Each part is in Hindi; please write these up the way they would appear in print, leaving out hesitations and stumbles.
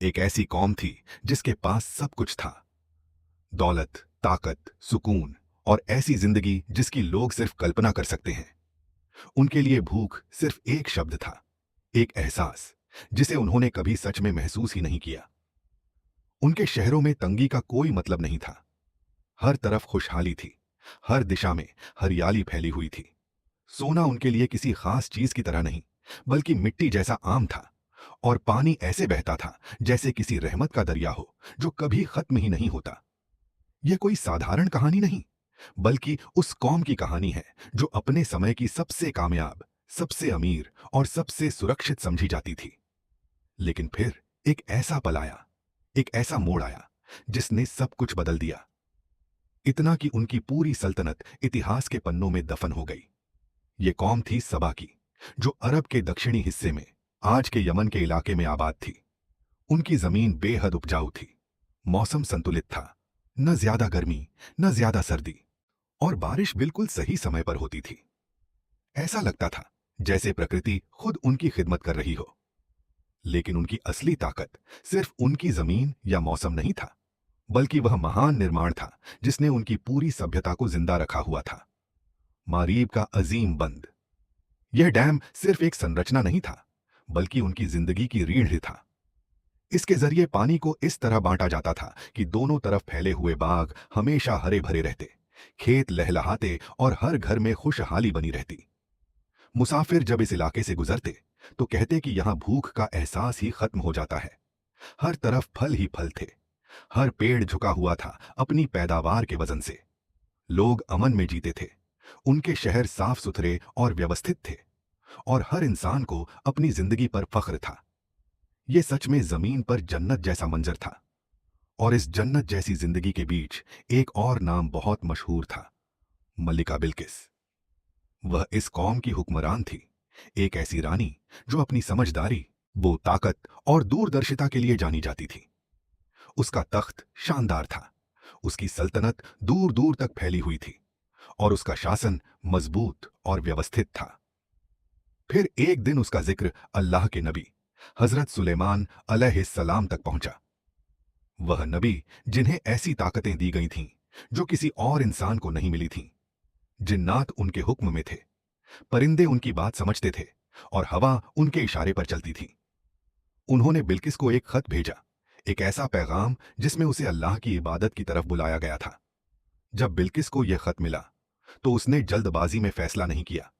एक ऐसी कौम थी जिसके पास सब कुछ था। दौलत, ताकत, सुकून और ऐसी जिंदगी जिसकी लोग सिर्फ कल्पना कर सकते हैं। उनके लिए भूख सिर्फ एक शब्द था, एक एहसास जिसे उन्होंने कभी सच में महसूस ही नहीं किया। उनके शहरों में तंगी का कोई मतलब नहीं था। हर तरफ खुशहाली थी, हर दिशा में हरियाली फैली हुई थी। सोना उनके लिए किसी खास चीज की तरह नहीं, बल्कि मिट्टी जैसा आम था। और पानी ऐसे बहता था जैसे किसी रहमत का दरिया हो, जो कभी खत्म ही नहीं होता। यह कोई साधारण कहानी नहीं, बल्कि उस कौम की कहानी है जो अपने समय की सबसे कामयाब, सबसे अमीर और सबसे सुरक्षित समझी जाती थी। लेकिन फिर एक ऐसा पल आया, एक ऐसा मोड़ आया जिसने सब कुछ बदल दिया। इतना कि उनकी पूरी सल्तनत इतिहास के पन्नों में दफन हो गई। ये कौम थी सबा की, जो अरब के दक्षिणी हिस्से में, आज के यमन के इलाके में आबाद थी। उनकी जमीन बेहद उपजाऊ थी, मौसम संतुलित था, न ज्यादा गर्मी न ज्यादा सर्दी, और बारिश बिल्कुल सही समय पर होती थी। ऐसा लगता था जैसे प्रकृति खुद उनकी खिदमत कर रही हो। लेकिन उनकी असली ताकत सिर्फ उनकी जमीन या मौसम नहीं था, बल्कि वह महान निर्माण था जिसने उनकी पूरी सभ्यता को जिंदा रखा हुआ था। मारीब का अजीम बंद। यह डैम सिर्फ एक संरचना नहीं था, बल्कि उनकी जिंदगी की रीढ़ था। इसके जरिए पानी को इस तरह बांटा जाता था कि दोनों तरफ फैले हुए बाग हमेशा हरे भरे रहते, खेत लहलहाते और हर घर में खुशहाली बनी रहती। मुसाफिर जब इस इलाके से गुजरते तो कहते कि यहां भूख का एहसास ही खत्म हो जाता है। हर तरफ फल ही फल थे, हर पेड़ झुका हुआ था अपनी पैदावार के वजन से। लोग अमन में जीते थे, उनके शहर साफ सुथरे और व्यवस्थित थे, और हर इंसान को अपनी जिंदगी पर फख्र था। ये सच में जमीन पर जन्नत जैसा मंजर था। और इस जन्नत जैसी जिंदगी के बीच एक और नाम बहुत मशहूर था, मलिका बिल्किस। वह इस कौम की हुक्मरान थी, एक ऐसी रानी जो अपनी समझदारी, वो ताकत और दूरदर्शिता के लिए जानी जाती थी। उसका तख्त शानदार था, उसकी सल्तनत दूर दूर तक फैली हुई थी, और उसका शासन मजबूत और व्यवस्थित था। फिर एक दिन उसका जिक्र अल्लाह के नबी हजरत सुलेमान अलैहिस्सलाम तक पहुंचा। वह नबी जिन्हें ऐसी ताकतें दी गई थीं जो किसी और इंसान को नहीं मिली थीं। जिन्नात उनके हुक्म में थे, परिंदे उनकी बात समझते थे, और हवा उनके इशारे पर चलती थी। उन्होंने बिल्किस को एक खत भेजा, एक ऐसा पैगाम जिसमें उसे अल्लाह की इबादत की तरफ बुलाया गया था। जब बिल्किस को यह खत मिला तो उसने जल्दबाजी में फैसला नहीं किया।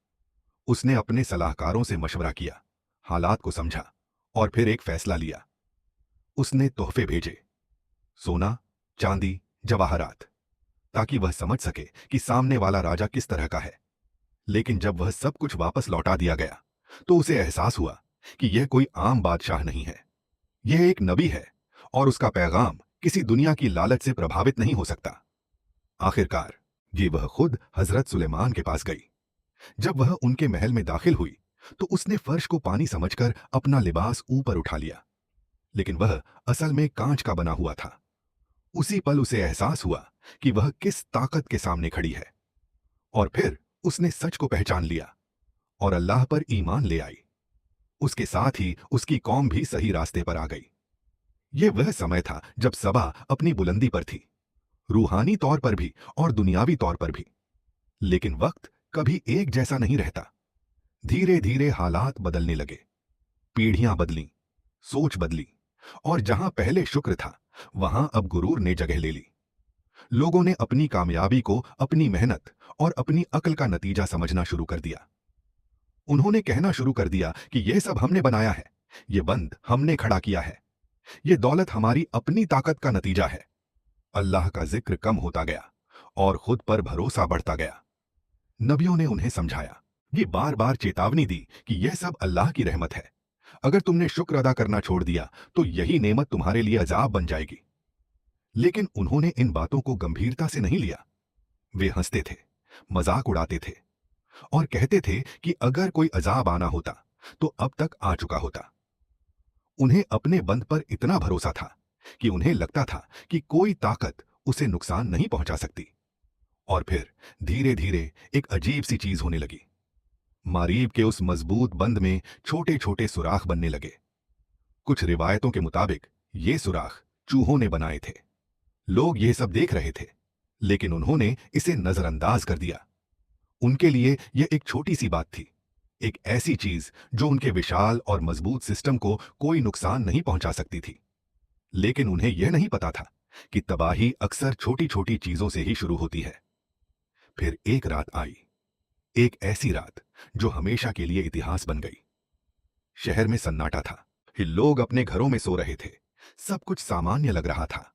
उसने अपने सलाहकारों से मशवरा किया, हालात को समझा, और फिर एक फैसला लिया। उसने तोहफे भेजे, सोना, चांदी, जवाहरात, ताकि वह समझ सके कि सामने वाला राजा किस तरह का है। लेकिन जब वह सब कुछ वापस लौटा दिया गया तो उसे एहसास हुआ कि यह कोई आम बादशाह नहीं है, यह एक नबी है, और उसका पैगाम किसी दुनिया की लालच से प्रभावित नहीं हो सकता। आखिरकार ये वह खुद हजरत सुलेमान के पास गई। जब वह उनके महल में दाखिल हुई तो उसने फर्श को पानी समझकर अपना लिबास ऊपर उठा लिया, लेकिन वह असल में कांच का बना हुआ था। उसी पल उसे एहसास हुआ कि वह किस ताकत के सामने खड़ी है, और फिर उसने सच को पहचान लिया और अल्लाह पर ईमान ले आई। उसके साथ ही उसकी कौम भी सही रास्ते पर आ गई। यह वह समय था जब सबा अपनी बुलंदी पर थी, रूहानी तौर पर भी और दुनियावी तौर पर भी। लेकिन वक्त कभी एक जैसा नहीं रहता। धीरे धीरे हालात बदलने लगे, पीढ़ियां बदलीं, सोच बदली, और जहां पहले शुक्र था वहां अब गुरूर ने जगह ले ली। लोगों ने अपनी कामयाबी को अपनी मेहनत और अपनी अक्ल का नतीजा समझना शुरू कर दिया। उन्होंने कहना शुरू कर दिया कि यह सब हमने बनाया है, यह बंद हमने खड़ा किया है, यह दौलत हमारी अपनी ताकत का नतीजा है। अल्लाह का जिक्र कम होता गया और खुद पर भरोसा बढ़ता गया। नबियों ने उन्हें समझाया, ये बार बार चेतावनी दी कि यह सब अल्लाह की रहमत है। अगर तुमने शुक्र अदा करना छोड़ दिया तो यही नेमत तुम्हारे लिए अजाब बन जाएगी। लेकिन उन्होंने इन बातों को गंभीरता से नहीं लिया। वे हंसते थे, मजाक उड़ाते थे, और कहते थे कि अगर कोई अजाब आना होता तो अब तक आ चुका होता। उन्हें अपने बंद पर इतना भरोसा था कि उन्हें लगता था कि कोई ताकत उसे नुकसान नहीं पहुंचा सकती। और फिर धीरे धीरे एक अजीब सी चीज होने लगी। मारीब के उस मजबूत बंद में छोटे छोटे सुराख बनने लगे। कुछ रिवायतों के मुताबिक ये सुराख चूहों ने बनाए थे। लोग ये सब देख रहे थे, लेकिन उन्होंने इसे नजरअंदाज कर दिया। उनके लिए यह एक छोटी सी बात थी, एक ऐसी चीज जो उनके विशाल और मजबूत सिस्टम को कोई नुकसान नहीं पहुंचा सकती थी। लेकिन उन्हें यह नहीं पता था कि तबाही अक्सर छोटी छोटी चीजों से ही शुरू होती है। फिर एक रात आई, एक ऐसी रात जो हमेशा के लिए इतिहास बन गई। शहर में सन्नाटा था, लोग अपने घरों में सो रहे थे, सब कुछ सामान्य लग रहा था।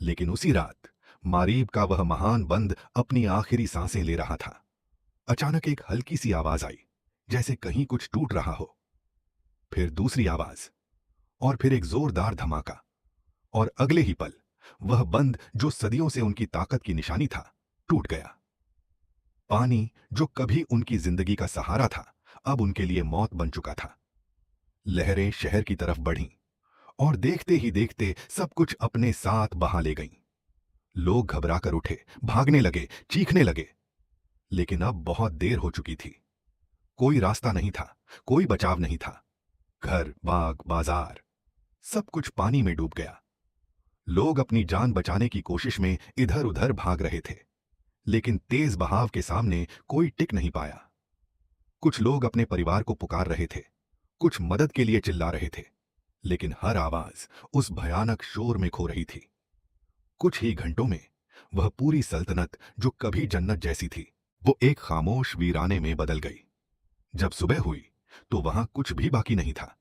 लेकिन उसी रात मारीब का वह महान बंद अपनी आखिरी सांसें ले रहा था। अचानक एक हल्की सी आवाज आई, जैसे कहीं कुछ टूट रहा हो। फिर दूसरी आवाज, और फिर एक जोरदार धमाका, और अगले ही पल वह बंद जो सदियों से उनकी ताकत की निशानी था, टूट गया। पानी जो कभी उनकी जिंदगी का सहारा था, अब उनके लिए मौत बन चुका था। लहरें शहर की तरफ बढ़ीं, और देखते ही देखते सब कुछ अपने साथ बहा ले गईं। लोग घबराकर उठे, भागने लगे, चीखने लगे। लेकिन अब बहुत देर हो चुकी थी। कोई रास्ता नहीं था, कोई बचाव नहीं था। घर, बाग, बाजार, सब कुछ पानी में डूब गया। लोग अपनी जान बचाने की कोशिश में इधर उधर भाग रहे थे, लेकिन तेज बहाव के सामने कोई टिक नहीं पाया। कुछ लोग अपने परिवार को पुकार रहे थे, कुछ मदद के लिए चिल्ला रहे थे, लेकिन हर आवाज उस भयानक शोर में खो रही थी। कुछ ही घंटों में वह पूरी सल्तनत जो कभी जन्नत जैसी थी, वो एक खामोश वीराने में बदल गई। जब सुबह हुई तो वहां कुछ भी बाकी नहीं था।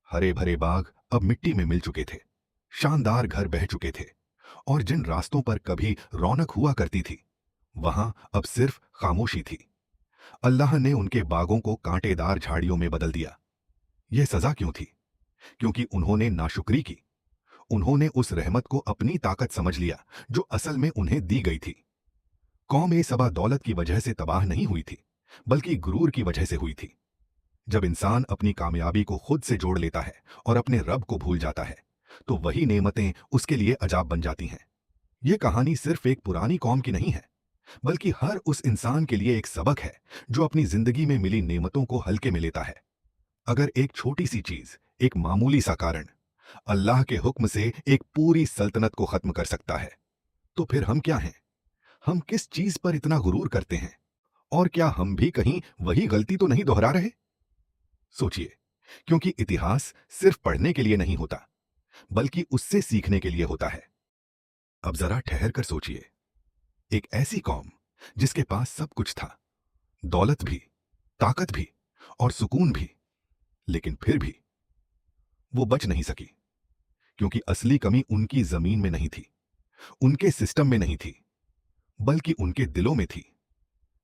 हरे भरे बाग अब मिट्टी में मिल चुके थे, शानदार घर बह चुके थे, और जिन रास्तों पर कभी रौनक हुआ करती थी, वहां अब सिर्फ खामोशी थी। अल्लाह ने उनके बागों को कांटेदार झाड़ियों में बदल दिया। यह सजा क्यों थी? क्योंकि उन्होंने नाशुक्री की। उन्होंने उस रहमत को अपनी ताकत समझ लिया जो असल में उन्हें दी गई थी। कौम ए सबा दौलत की वजह से तबाह नहीं हुई थी, बल्कि गुरूर की वजह से हुई थी। जब इंसान अपनी कामयाबी को खुद से जोड़ लेता है और अपने रब को भूल जाता है, तो वही नेमतें उसके लिए अजाब बन जाती हैं। यह कहानी सिर्फ एक पुरानी कौम की नहीं है, बल्कि हर उस इंसान के लिए एक सबक है जो अपनी जिंदगी में मिली नेमतों को हल्के में लेता है। अगर एक छोटी सी चीज, एक मामूली सा कारण अल्लाह के हुक्म से एक पूरी सल्तनत को खत्म कर सकता है, तो फिर हम क्या हैं? हम किस चीज पर इतना गुरूर करते हैं? और क्या हम भी कहीं वही गलती तो नहीं दोहरा रहे? सोचिए, क्योंकि इतिहास सिर्फ पढ़ने के लिए नहीं होता, बल्कि उससे सीखने के लिए होता है। अब जरा ठहर कर सोचिए, एक ऐसी कौम जिसके पास सब कुछ था, दौलत भी, ताकत भी और सुकून भी, लेकिन फिर भी वो बच नहीं सकी, क्योंकि असली कमी उनकी जमीन में नहीं थी, उनके सिस्टम में नहीं थी, बल्कि उनके दिलों में थी।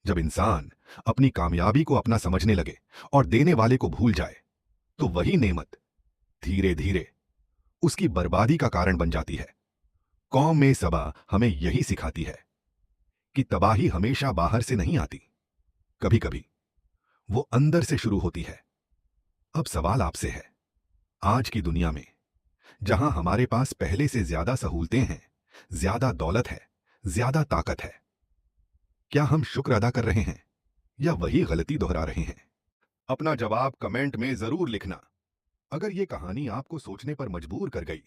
जब इंसान अपनी कामयाबी को अपना समझने लगे और देने वाले को भूल जाए, तो वही नेमत धीरे धीरे उसकी बर्बादी का कारण बन जाती है। कौम में सबा हमें यही सिखाती है कि तबाही हमेशा बाहर से नहीं आती, कभी कभी वो अंदर से शुरू होती है। अब सवाल आपसे है, आज की दुनिया में जहां हमारे पास पहले से ज्यादा सहूलतें हैं, ज्यादा दौलत है, ज्यादा ताकत है, क्या हम शुक्र अदा कर रहे हैं या वही गलती दोहरा रहे हैं? अपना जवाब कमेंट में जरूर लिखना। अगर ये कहानी आपको सोचने पर मजबूर कर गई,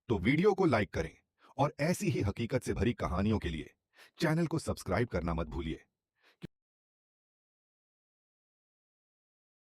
तो वीडियो को लाइक करें और ऐसी ही हकीकत से भरी कहानियों के लिए चैनल को सब्सक्राइब करना मत भूलिए।